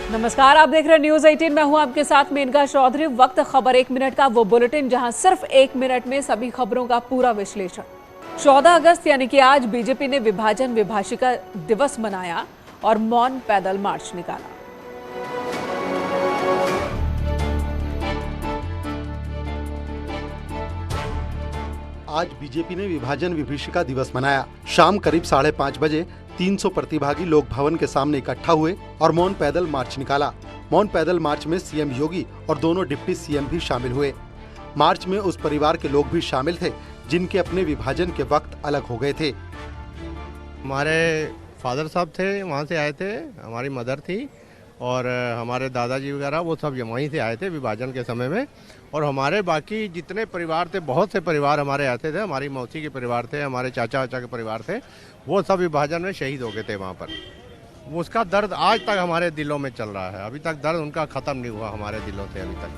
नमस्कार, आप देख रहे हैं न्यूज 18। मैं हूं आपके साथ मेनका चौधरी। वक्त खबर 1 मिनट का, वो बुलेटिन जहां सिर्फ 1 मिनट में सभी खबरों का पूरा विश्लेषण। 14 अगस्त यानी कि आज बीजेपी ने विभाजन विभाजिका दिवस मनाया और मौन पैदल मार्च निकाला। आज बीजेपी ने विभाजन विभीषिका दिवस मनाया। शाम करीब 5:30 बजे 300 प्रतिभागी लोक भवन के सामने इकट्ठा हुए और मौन पैदल मार्च निकाला। मौन पैदल मार्च में सीएम योगी और दोनों डिप्टी सीएम भी शामिल हुए। मार्च में उस परिवार के लोग भी शामिल थे जिनके अपने विभाजन के वक्त अलग हो गए थे। हमारे फादर साहब थे, वहाँ से आए थे, हमारी मदर थी और हमारे दादाजी वगैरह वो सब वहीं से आए थे विभाजन के समय में। और हमारे बाकी जितने परिवार थे, बहुत से परिवार हमारे आते थे। हमारी मौसी के परिवार थे, हमारे चाचा वाचा के परिवार थे, वो सब विभाजन में शहीद हो गए थे वहाँ पर। उसका दर्द आज तक हमारे दिलों में चल रहा है। अभी तक दर्द उनका खत्म नहीं हुआ हमारे दिलों से अभी तक।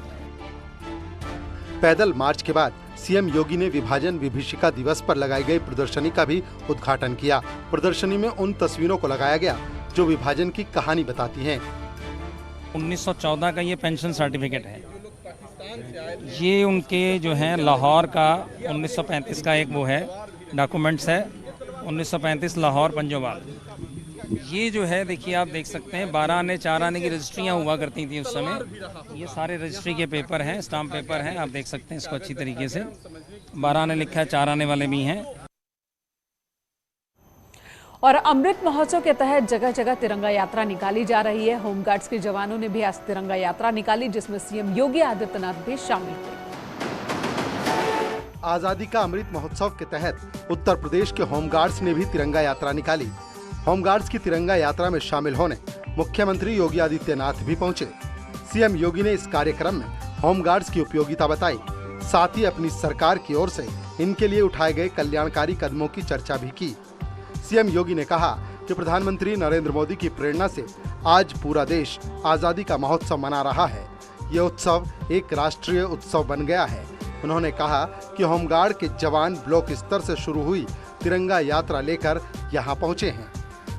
पैदल मार्च के बाद सीएम योगी ने विभाजन विभीषिका दिवस पर लगाई गई प्रदर्शनी का भी उद्घाटन किया। प्रदर्शनी में उन तस्वीरों को लगाया गया जो विभाजन की कहानी बताती हैं। 1914 का ये पेंशन सर्टिफिकेट है। ये उनके जो है लाहौर का 1935 का एक वो है डॉक्यूमेंट्स है, 1935 लाहौर पंजोबाल। ये जो है देखिए, आप देख सकते हैं 12 आने 4 आने की रजिस्ट्रियाँ हुआ करती थी उस समय। ये सारे रजिस्ट्री के पेपर हैं, स्टाम्प पेपर हैं, आप देख सकते हैं इसको अच्छी तरीके से। 12 आने लिखा है, 4 आने वाले भी हैं। और अमृत महोत्सव के तहत जगह जगह तिरंगा यात्रा निकाली जा रही है। होमगार्ड्स के जवानों ने भी आज तिरंगा यात्रा निकाली, जिसमें सीएम योगी आदित्यनाथ भी शामिल हुए। आजादी का अमृत महोत्सव के तहत उत्तर प्रदेश के होमगार्ड्स ने भी तिरंगा यात्रा निकाली। होमगार्ड्स की तिरंगा यात्रा में शामिल होने मुख्यमंत्री योगी आदित्यनाथ भी पहुंचे। सीएम योगी ने इस कार्यक्रम में होमगार्ड्स की उपयोगिता बताई, साथ ही अपनी सरकार की ओर से इनके लिए उठाए गए कल्याणकारी कदमों की चर्चा भी की। सीएम योगी ने कहा कि प्रधानमंत्री नरेंद्र मोदी की प्रेरणा से आज पूरा देश आजादी का महोत्सव मना रहा है। ये उत्सव एक राष्ट्रीय उत्सव बन गया है। उन्होंने कहा कि होमगार्ड के जवान ब्लॉक स्तर से शुरू हुई तिरंगा यात्रा लेकर यहाँ पहुँचे हैं।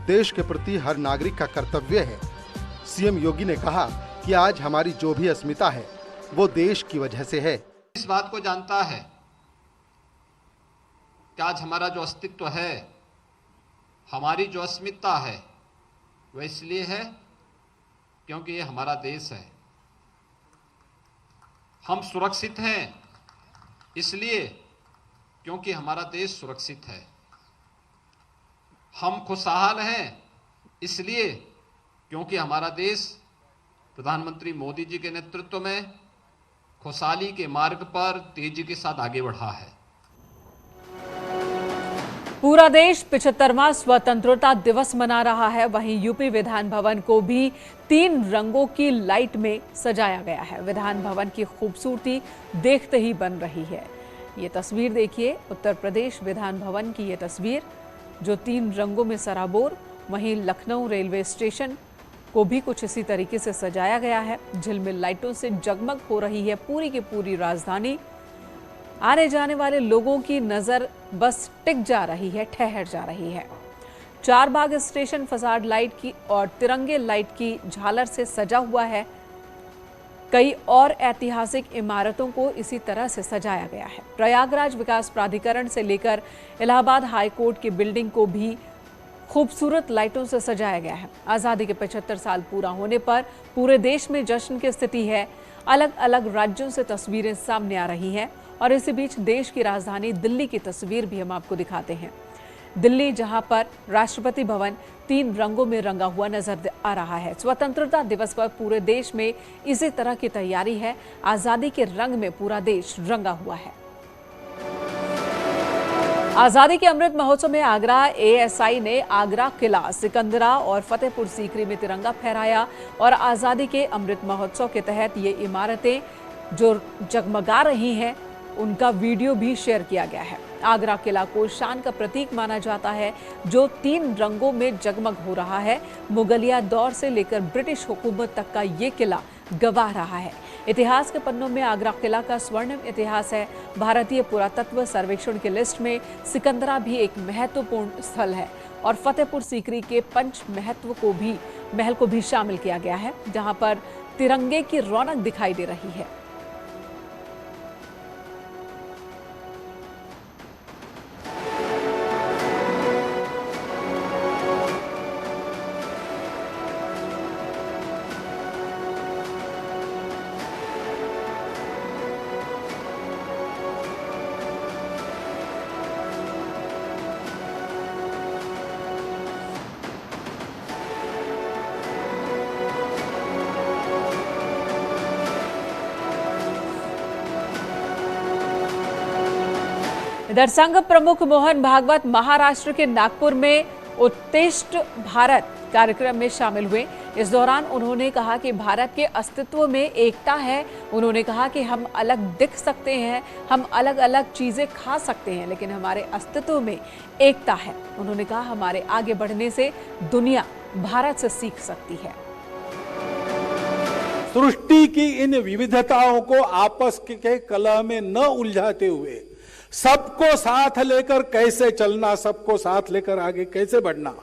देश के प्रति हर नागरिक का कर्तव्य है। सीएम योगी ने कहा कि आज हमारी जो भी अस्मिता है वो देश की वजह से है। इस बात को जानता है कि आज हमारा जो अस्तित्व है, हमारी जो अस्मिता है, वह इसलिए है क्योंकि ये हमारा देश है। हम सुरक्षित हैं इसलिए क्योंकि हमारा देश सुरक्षित है। हम खुशहाल हैं इसलिए क्योंकि हमारा देश प्रधानमंत्री मोदी जी के नेतृत्व में खुशहाली के मार्ग पर तेजी के साथ आगे बढ़ा है। पूरा देश 75वां स्वतंत्रता दिवस मना रहा है। वहीं यूपी विधान भवन को भी 3 रंगों की लाइट में सजाया गया है। विधान भवन की खूबसूरती देखते ही बन रही है। ये तस्वीर देखिए, उत्तर प्रदेश विधान भवन की ये तस्वीर जो 3 रंगों में सराबोर। वहीं लखनऊ रेलवे स्टेशन को भी कुछ इसी तरीके से सजाया गया है। झिलमिल लाइटों से जगमग हो रही है पूरी की पूरी राजधानी। आने जाने वाले लोगों की नजर बस टिक जा रही है, ठहर जा रही है। चारबाग स्टेशन फसाड लाइट की और तिरंगे लाइट की झालर से सजा हुआ है। कई और ऐतिहासिक इमारतों को इसी तरह से सजाया गया है। प्रयागराज विकास प्राधिकरण से लेकर इलाहाबाद हाई कोर्ट की बिल्डिंग को भी खूबसूरत लाइटों से सजाया गया है। आज़ादी के 75 साल पूरा होने पर पूरे देश में जश्न की स्थिति है। अलग अलग राज्यों से तस्वीरें सामने आ रही हैं और इसी बीच देश की राजधानी दिल्ली की तस्वीर भी हम आपको दिखाते हैं। दिल्ली, जहां पर राष्ट्रपति भवन 3 रंगों में रंगा हुआ नजर आ रहा है। स्वतंत्रता दिवस पर पूरे देश में इसी तरह की तैयारी है। आजादी के रंग में पूरा देश रंगा हुआ है। आजादी के अमृत महोत्सव में आगरा एएसआई ने आगरा किला, सिकंदरा और फतेहपुर सीकरी में तिरंगा फहराया और आजादी के अमृत महोत्सव के तहत ये इमारतें जो जगमगा रही हैं उनका वीडियो भी शेयर किया गया है। आगरा किला को शान का प्रतीक माना जाता है, जो 3 रंगों में जगमग हो रहा है। मुगलिया दौर से लेकर ब्रिटिश हुकूमत तक का ये किला गवाह रहा है। इतिहास के पन्नों में आगरा किला का स्वर्णिम इतिहास है। भारतीय पुरातत्व सर्वेक्षण की लिस्ट में सिकंदरा भी एक महत्वपूर्ण स्थल है। और फतेहपुर सीकरी के पंच महल को भी शामिल किया गया है, जहां पर तिरंगे की रौनक दिखाई दे रही है। इधर संघ प्रमुख मोहन भागवत महाराष्ट्र के नागपुर में उत्कृष्ट भारत कार्यक्रम में शामिल हुए। इस दौरान उन्होंने कहा कि भारत के अस्तित्व में एकता है। उन्होंने कहा कि हम अलग दिख सकते हैं, हम अलग अलग चीजें खा सकते हैं, लेकिन हमारे अस्तित्व में एकता है। उन्होंने कहा हमारे आगे बढ़ने से दुनिया भारत से सीख सकती है। सृष्टि की इन विविधताओं को आपस के कलह में न उलझाते हुए सबको साथ लेकर कैसे चलना, सबको साथ लेकर आगे कैसे बढ़ना,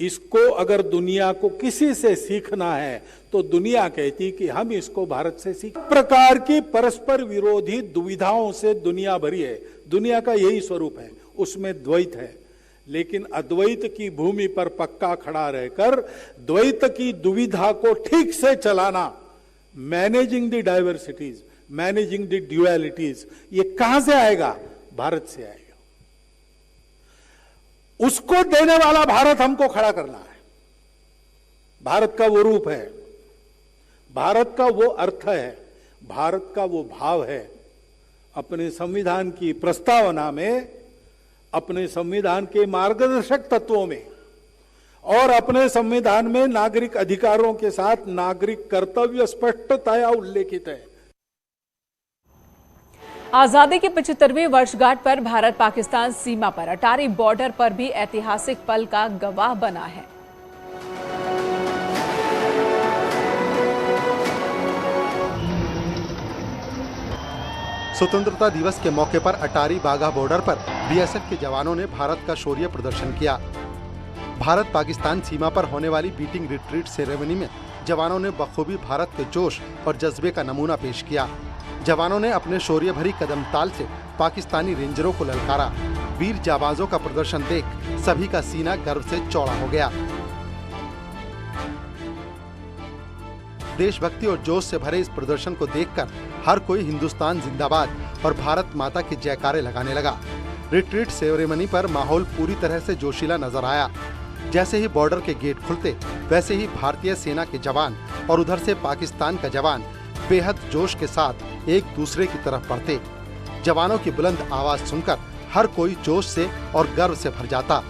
इसको अगर दुनिया को किसी से सीखना है तो दुनिया कहती कि हम इसको भारत से सीख। प्रकार की परस्पर विरोधी दुविधाओं से दुनिया भरी है। दुनिया का यही स्वरूप है, उसमें द्वैत है, लेकिन अद्वैत की भूमि पर पक्का खड़ा रहकर द्वैत की दुविधा को ठीक से चलाना, managing the diversities, managing the dualities, ये कहां से आएगा? भारत से आएगा। उसको देने वाला भारत हमको खड़ा करना है। भारत का वो रूप है, भारत का वो अर्थ है, भारत का वो भाव है। अपने संविधान की प्रस्तावना में, अपने संविधान के मार्गदर्शक तत्वों में और अपने संविधान में नागरिक अधिकारों के साथ नागरिक कर्तव्य स्पष्टतया उल्लेखित है। आजादी की 75वीं वर्षगांठ पर भारत पाकिस्तान सीमा पर अटारी बॉर्डर पर भी ऐतिहासिक पल का गवाह बना है। स्वतंत्रता दिवस के मौके पर अटारी बाघा बॉर्डर पर बीएसएफ के जवानों ने भारत का शौर्य प्रदर्शन किया। भारत पाकिस्तान सीमा पर होने वाली बीटिंग रिट्रीट सेरेमनी में जवानों ने बखूबी भारत के जोश और जज्बे का नमूना पेश किया। जवानों ने अपने शौर्य भरी कदम ताल से पाकिस्तानी रेंजरों को ललकारा। वीर जाबाजों का प्रदर्शन देख सभी का सीना गर्व से चौड़ा हो गया। देशभक्ति और जोश से भरे इस प्रदर्शन को देखकर हर कोई हिंदुस्तान जिंदाबाद और भारत माता की जयकारे लगाने लगा। रिट्रीट सेरेमनी पर माहौल पूरी तरह से जोशीला नजर आया। जैसे ही बॉर्डर के गेट खुलते वैसे ही भारतीय सेना के जवान और उधर से पाकिस्तान का जवान बेहद जोश के साथ एक दूसरे की तरफ बढ़ते। जवानों की बुलंद आवाज सुनकर हर कोई जोश से और गर्व से भर जाता।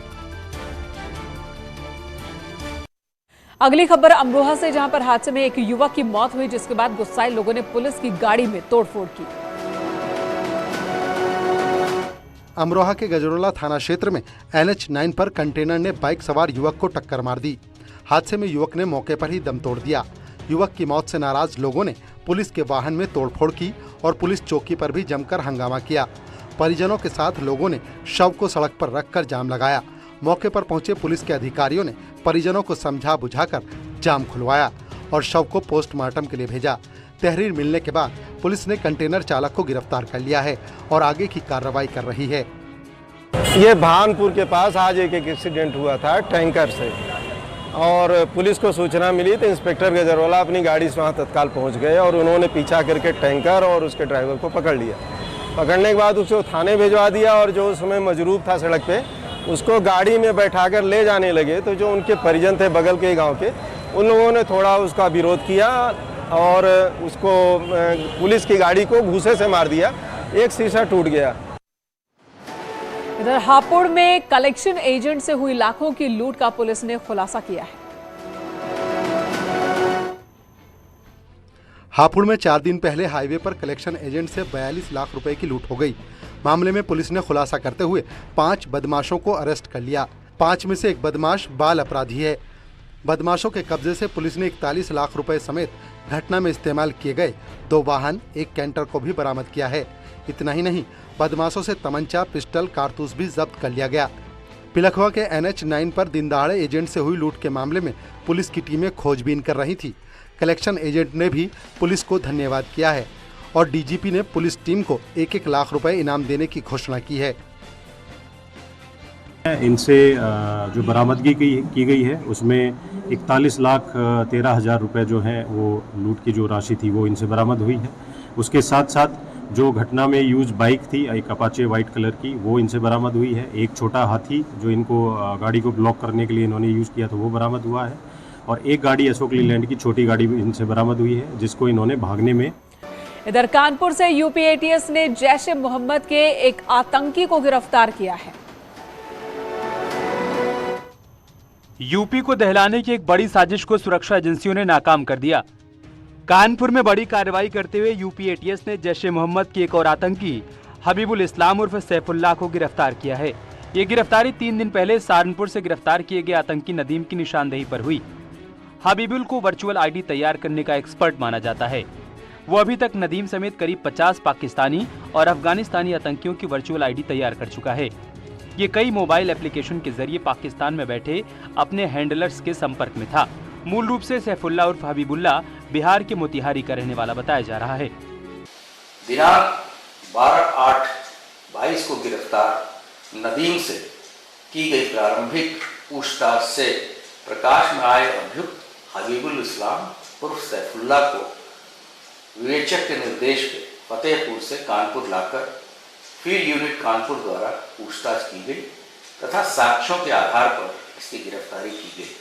अगली खबर अमरोहा से, जहां पर हादसे में एक युवक की मौत हुई, जिसके बाद गुस्साए लोगों ने पुलिस की गाड़ी में तोड़फोड़ की। अमरोहा के गजरोला थाना क्षेत्र में NH9 पर कंटेनर ने बाइक सवार युवक को टक्कर मार दी। हादसे में युवक ने मौके पर ही दम तोड़ दिया। युवक की मौत से नाराज लोगों ने पुलिस के वाहन में तोड़फोड़ की और पुलिस चौकी पर भी जमकर हंगामा किया। परिजनों के साथ लोगों ने शव को सड़क पर रखकर जाम लगाया। मौके पर पहुंचे पुलिस के अधिकारियों ने परिजनों को समझा बुझाकर जाम खुलवाया और शव को पोस्टमार्टम के लिए भेजा। तहरीर मिलने के बाद पुलिस ने कंटेनर चालक को गिरफ्तार कर लिया है और आगे की कार्रवाई कर रही है। ये भानपुर के पास आज एक एक्सीडेंट हुआ था टैंकर से, और पुलिस को सूचना मिली तो इंस्पेक्टर गजरोला अपनी गाड़ी से वहाँ तत्काल पहुँच गए और उन्होंने पीछा करके टैंकर और उसके ड्राइवर को पकड़ लिया। पकड़ने के बाद उसको थाने भिजवा दिया और जो उसमें मजरूब था सड़क पे उसको गाड़ी में बैठाकर ले जाने लगे। तो जो उनके परिजन थे बगल के गांव के, उन लोगों ने थोड़ा उसका विरोध किया और उसको पुलिस की गाड़ी को घूसे से मार दिया। एक शीशा टूट गया। इधर हापुड़ में कलेक्शन एजेंट से हुई लाखों की लूट का पुलिस ने खुलासा किया है। हापुड़ में 4 दिन पहले हाईवे पर कलेक्शन एजेंट से 42 लाख रुपए की लूट हो गई। मामले में पुलिस ने खुलासा करते हुए 5 बदमाशों को अरेस्ट कर लिया। 5 में से एक बदमाश बाल अपराधी है। बदमाशों के कब्जे से पुलिस ने 41 लाख रुपए समेत घटना में इस्तेमाल किए गए 2 वाहन, 1 कैंटर को भी बरामद किया है। इतना ही नहीं, बदमाशों से तमंचा, पिस्टल, कारतूस भी जब्त कर लिया गया। पिलखवा के NH-9 पर दिनदहाड़े एजेंट से हुई लूट के मामले में पुलिस की टीमें खोजबीन कर रही थी। कलेक्शन एजेंट ने भी पुलिस को धन्यवाद किया है और डीजीपी ने पुलिस टीम को 1-1 लाख रुपए इनाम देने की घोषणा की है। इनसे जो बरामदगी की गई है उसमें 41,13,000 रुपए जो हैं वो लूट की जो राशि थी वो इनसे बरामद हुई है। उसके साथ साथ जो घटना में यूज बाइक थी, एक अपाचे वाइट कलर की, वो इनसे बरामद हुई है। एक छोटा हाथी जो इनको गाड़ी को ब्लॉक करने के लिए इन्होंने यूज़ किया था वो बरामद हुआ है और एक गाड़ी अशोक लीलैंड की छोटी गाड़ी भी इनसे बरामद हुई है जिसको इन्होंने भागने में। इधर कानपुर से यूपी एटीएस ने जैश-ए-मोहम्मद के एक आतंकी को गिरफ्तार किया है। यूपी को दहलाने की एक बड़ी साजिश को सुरक्षा एजेंसियों ने नाकाम कर दिया। कानपुर में बड़ी कार्रवाई करते हुए यूपी एटीएस ने जैश-ए-मोहम्मद के एक और आतंकी हबीबुल इस्लाम उर्फ सैफुल्लाह को गिरफ्तार किया है। ये गिरफ्तारी 3 दिन पहले सहारनपुर से गिरफ्तार किए गए आतंकी नदीम की निशानदेही पर हुई। हबीबुल को वर्चुअल आईडी तैयार करने का एक्सपर्ट माना जाता है। वो अभी तक नदीम समेत करीब 50 पाकिस्तानी और अफगानिस्तानी आतंकियों की वर्चुअल आईडी तैयार कर चुका है। ये कई मोबाइल एप्लीकेशन के जरिए पाकिस्तान में बैठे अपने हैंडलर्स के संपर्क में था। मूल रूप से सैफुल्लाह उर्फ हबीबुल्लाह बिहार के मोतिहारी का रहने वाला बताया जा रहा है। दिनांक 12/8/22 को गिरफ्तार नदीम से की गई प्रारंभिक पूछताछ से प्रकाश में आए अभियुक्त हबीबुल इस्लाम उर्फ सैफुल्लाह को विवेचक के निर्देश पे फतेहपुर से कानपुर लाकर फील्ड यूनिट कानपुर द्वारा पूछताछ की गई तथा साक्ष्यों के आधार पर इसकी गिरफ्तारी की गई।